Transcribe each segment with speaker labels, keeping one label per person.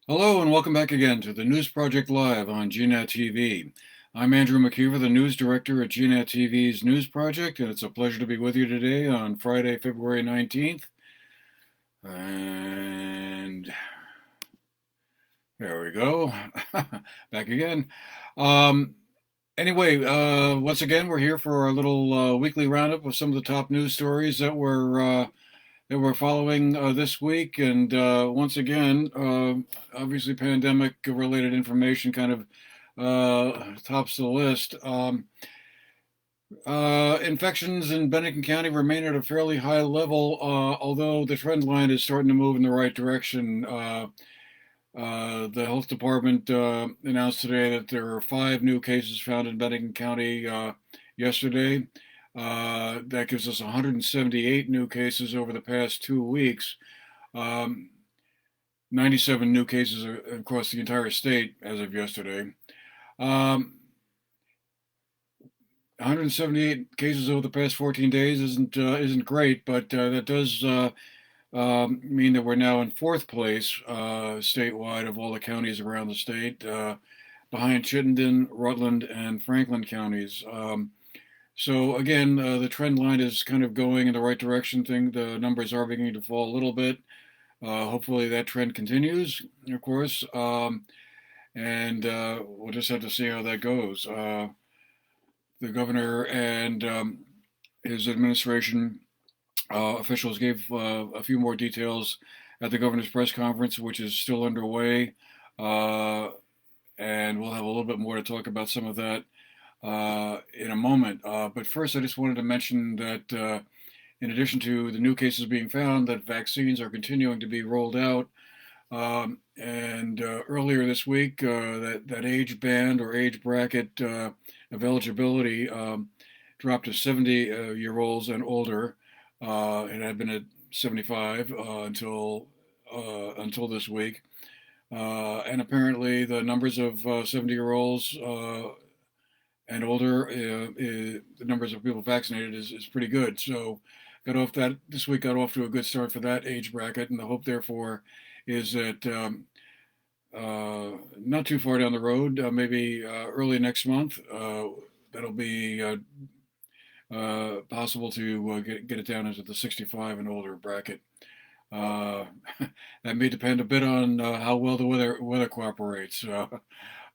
Speaker 1: Hello and welcome back again to the News Project Live on GNAT-TV. I'm Andrew McKeever, the News Director at GNAT-TV's News Project, and it's a pleasure to be with you today on Friday, February 19th. And there we go. Back again. Um, once again, we're here for our little weekly roundup of some of the top news stories that we're following this week. And once again, obviously, pandemic-related information kind of tops the list. Infections in Bennington County remain at a fairly high level, although the trend line is starting to move in the right direction. The health department announced today that there are 5 new cases found in Bennington County yesterday. That gives us 178 new cases over the past 2 weeks. Um, 97 new cases across the entire state as of yesterday. 178 cases over the past 14 days isn't great, but that does mean that we're now in fourth place statewide of all the counties around the state, behind Chittenden, Rutland, and Franklin counties. So again, the trend line is kind of going in the right direction. The numbers are beginning to fall a little bit. Hopefully that trend continues, of course, and we'll just have to see how that goes. The governor and his administration officials gave a few more details at the governor's press conference, which is still underway, uh, and we'll have a little bit more to talk about some of that in a moment. But first, I just wanted to mention that in addition to the new cases being found, that vaccines are continuing to be rolled out. And earlier this week, that age band or age bracket of eligibility dropped to 70-year-olds and older. It had been at 75 until this week. And apparently, the numbers of 70-year-olds and older, the numbers of people vaccinated is pretty good. So, this week got off to a good start for that age bracket, and the hope, therefore, is that not too far down the road, maybe early next month, that'll be possible to get it down into the 65 and older bracket. Uh, that may depend a bit on how well the weather cooperates.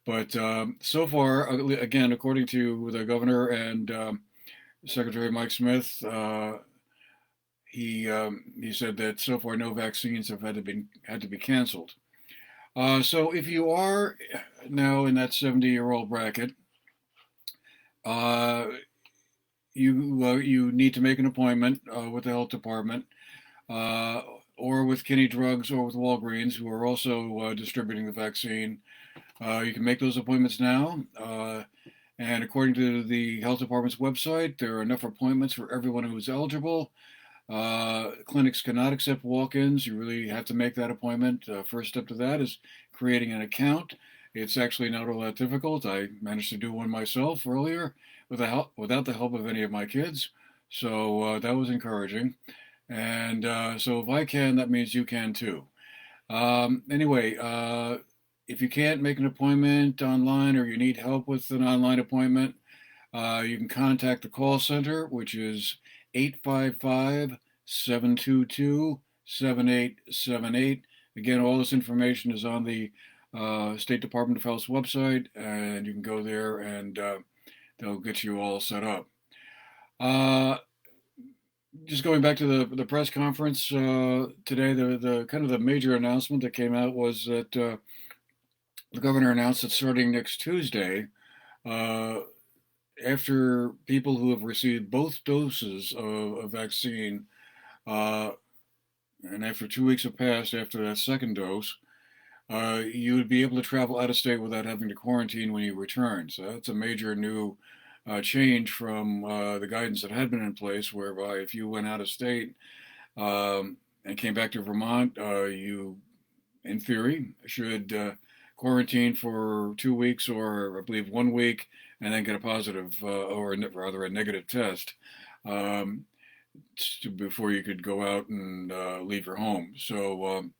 Speaker 1: But so far, again, according to the governor and Secretary Mike Smith, he said that so far no vaccines have had to be canceled. So if you are now in that 70-year-old bracket, uh, you need to make an appointment with the health department, uh, or with Kinney Drugs, or with Walgreens, who are also distributing the vaccine. You can make those appointments now. And according to the health department's website, there are enough appointments for everyone who is eligible. Clinics cannot accept walk-ins. You really have to make that appointment. First step to that is creating an account. It's actually not all that difficult. I managed to do one myself earlier without the help of any of my kids. So that was encouraging. And so if I can, that means you can too. Anyway, if you can't make an appointment online, or you need help with an online appointment, you can contact the call center, which is 855-722-7878. Again, all this information is on the State Department of Health's website, and you can go there and they'll get you all set up. Uh, just going back to the press conference today, the kind of the major announcement that came out was that the governor announced that starting next Tuesday, uh, after people who have received both doses of a vaccine, uh, and after 2 weeks have passed after that second dose, you would be able to travel out of state without having to quarantine when you return. So that's a major new change from the guidance that had been in place, whereby if you went out of state and came back to Vermont, you, in theory, should quarantine for 2 weeks, or I believe 1 week, and then get a positive, or rather a negative test um, before you could go out and leave your home. So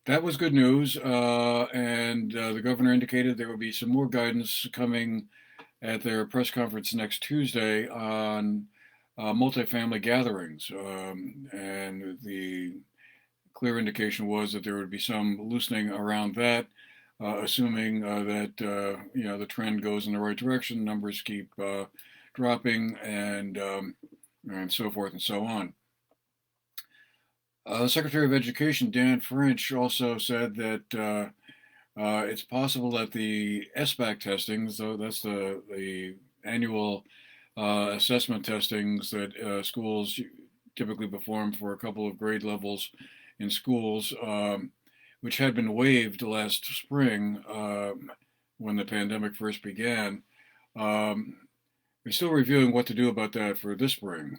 Speaker 1: That was good news, and the governor indicated there would be some more guidance coming at their press conference next Tuesday on multifamily gatherings. And the clear indication was that there would be some loosening around that, assuming that the trend goes in the right direction, numbers keep dropping, and so forth and so on. Secretary of Education Dan French also said that it's possible that the SBAC testing, so that's the annual assessment testings that schools typically perform for a couple of grade levels in schools, which had been waived last spring when the pandemic first began. They're still reviewing what to do about that for this spring.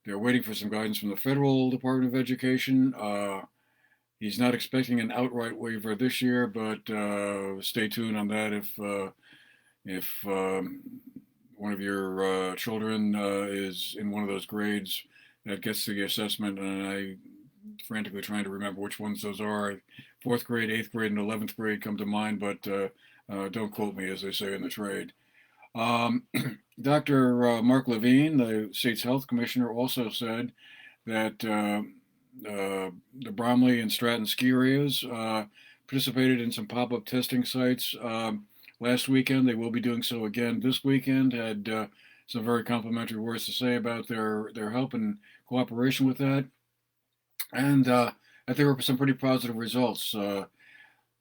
Speaker 1: They're waiting for some guidance from the federal Department of Education. He's not expecting an outright waiver this year, but stay tuned on that if one of your children is in one of those grades that gets to the assessment, and I frantically trying to remember which ones those are. Fourth grade, eighth grade, and 11th grade come to mind, but don't quote me, as they say in the trade. Dr. Mark Levine, the state's health commissioner, also said that the Bromley and Stratton ski areas participated in some pop-up testing sites last weekend. They will be doing so again this weekend. Had some very complimentary words to say about their help and cooperation with that. And I think there were some pretty positive results. There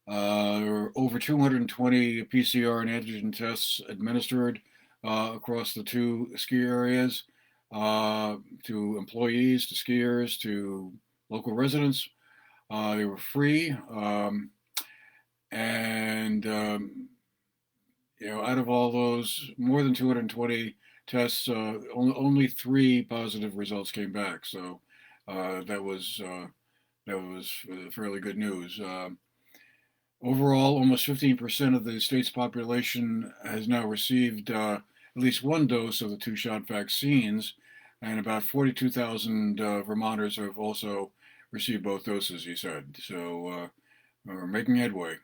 Speaker 1: were over 220 PCR and antigen tests administered across the two ski areas to employees, to skiers, to local residents. They were free, and out of all those, more than 220 tests, only 3 positive results came back. So that was fairly good news. Overall, almost 15% of the state's population has now received at least one dose of the 2-shot vaccines, and about 42,000 Vermonters have also received both doses, he said. So we're making headway.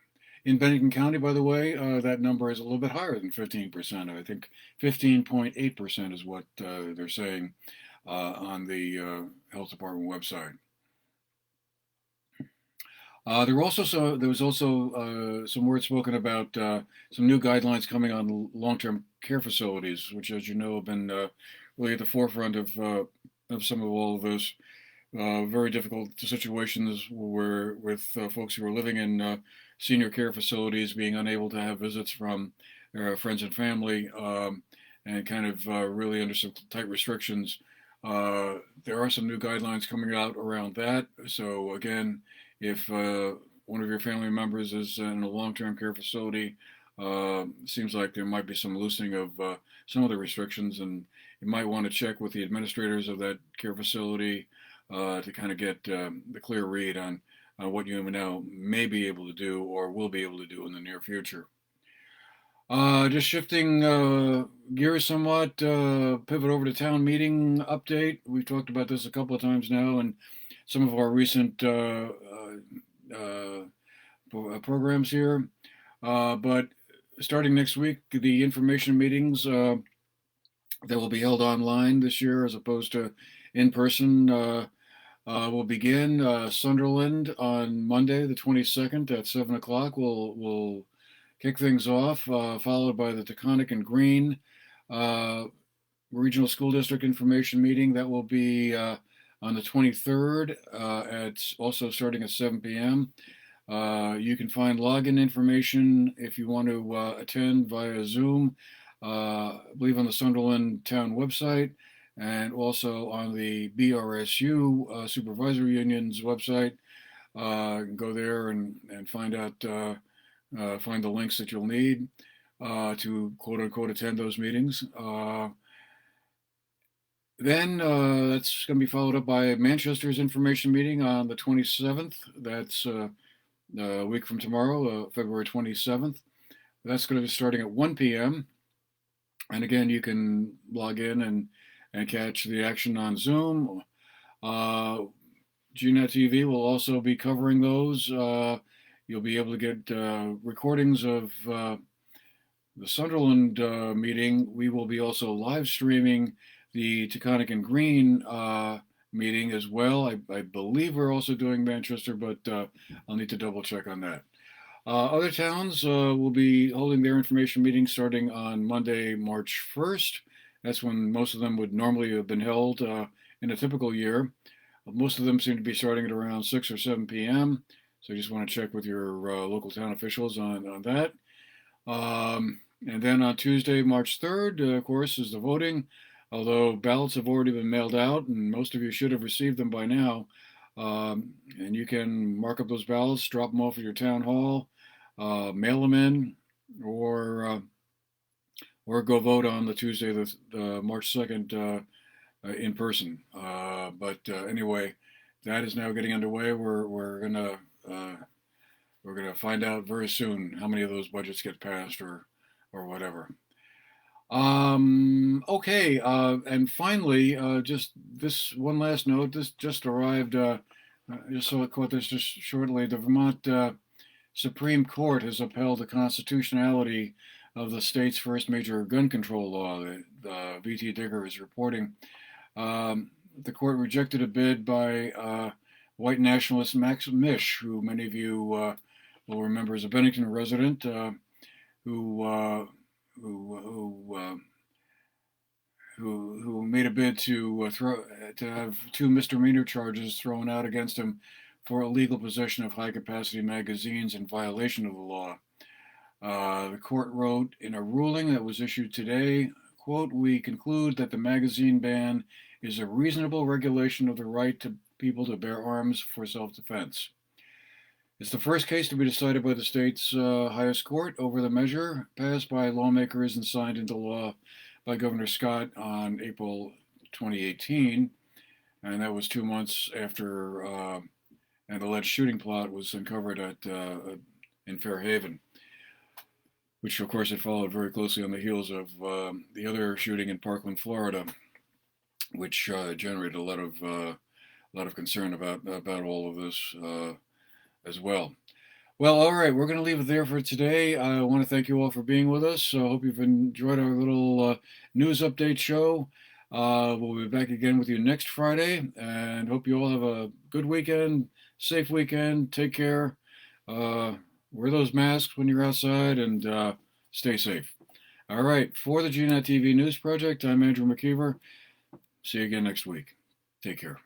Speaker 1: In Bennington County, by the way, that number is a little bit higher than 15%. I think 15.8% is what they're saying on the health department website. There was also some words spoken about some new guidelines coming on long-term care facilities, which, as you know, have been really at the forefront of some of all of this. Very difficult situations where with folks who are living in senior care facilities being unable to have visits from their friends and family, and kind of really under some tight restrictions. There are some new guidelines coming out around that. So again, if one of your family members is in a long-term care facility, seems like there might be some loosening of some of the restrictions, and you might want to check with the administrators of that care facility to kind of get the clear read on what you now may be able to do or will be able to do in the near future. Just shifting gears somewhat, pivot over to town meeting update. We've talked about this a couple of times now, and some of our recent programs here. But starting next week, the information meetings that will be held online this year as opposed to in person will begin. Sunderland on Monday, the 22nd at 7 o'clock will kick things off, followed by the Taconic and Green Regional School District information meeting. That will be on the 23rd, also starting at 7 p.m. You can find login information if you want to attend via Zoom, I believe on the Sunderland Town website, and also on the BRSU Supervisory Union's website. Go there and find out, find the links that you'll need to quote unquote attend those meetings. Then that's going to be followed up by Manchester's information meeting on the 27th. That's a week from tomorrow, February 27th. That's going to be starting at 1 p.m. And again, you can log in and catch the action on Zoom. GNAT-TV will also be covering those. You'll be able to get recordings of the Sunderland meeting. We will be also live streaming the Taconic and Green meeting as well. I believe we're also doing Manchester, but I'll need to double check on that. Other towns will be holding their information meetings starting on Monday, March 1st. That's when most of them would normally have been held in a typical year. Most of them seem to be starting at around 6 or 7 p.m. So you just want to check with your local town officials on that. And then on Tuesday, March 3rd, of course, is the voting. Although ballots have already been mailed out, and most of you should have received them by now. And you can mark up those ballots, drop them off at your town hall, mail them in, or go vote on the Tuesday, the March 2nd, in person. But anyway, that is now getting underway. We're gonna find out very soon how many of those budgets get passed or whatever. Okay, and finally, just this one last note. This just arrived. Just so I caught this just shortly. The Vermont Supreme Court has upheld the constitutionality of the state's first major gun control law. The VT Digger is reporting. The court rejected a bid by white nationalist Max Mish, who many of you will remember as a Bennington resident, who made a bid to have two misdemeanor charges thrown out against him for illegal possession of high-capacity magazines in violation of the law. The court wrote in a ruling that was issued today, quote, "We conclude that the magazine ban is a reasonable regulation of the right to people to bear arms for self-defense." It's the first case to be decided by the state's highest court over the measure passed by lawmakers and signed into law by Governor Scott on April 2018, and that was 2 months after an alleged shooting plot was uncovered in Fairhaven, which of course had followed very closely on the heels of the other shooting in Parkland, Florida, which generated a lot of concern about all of this as well. Well, all right, we're going to leave it there for today. I want to thank you all for being with us. I hope you've enjoyed our little news update show. We'll be back again with you next Friday, and hope you all have a good weekend, safe weekend. Take care. Wear those masks when you're outside, and stay safe. All right, for the GNAT TV News Project, I'm Andrew McKeever. See you again next week. Take care.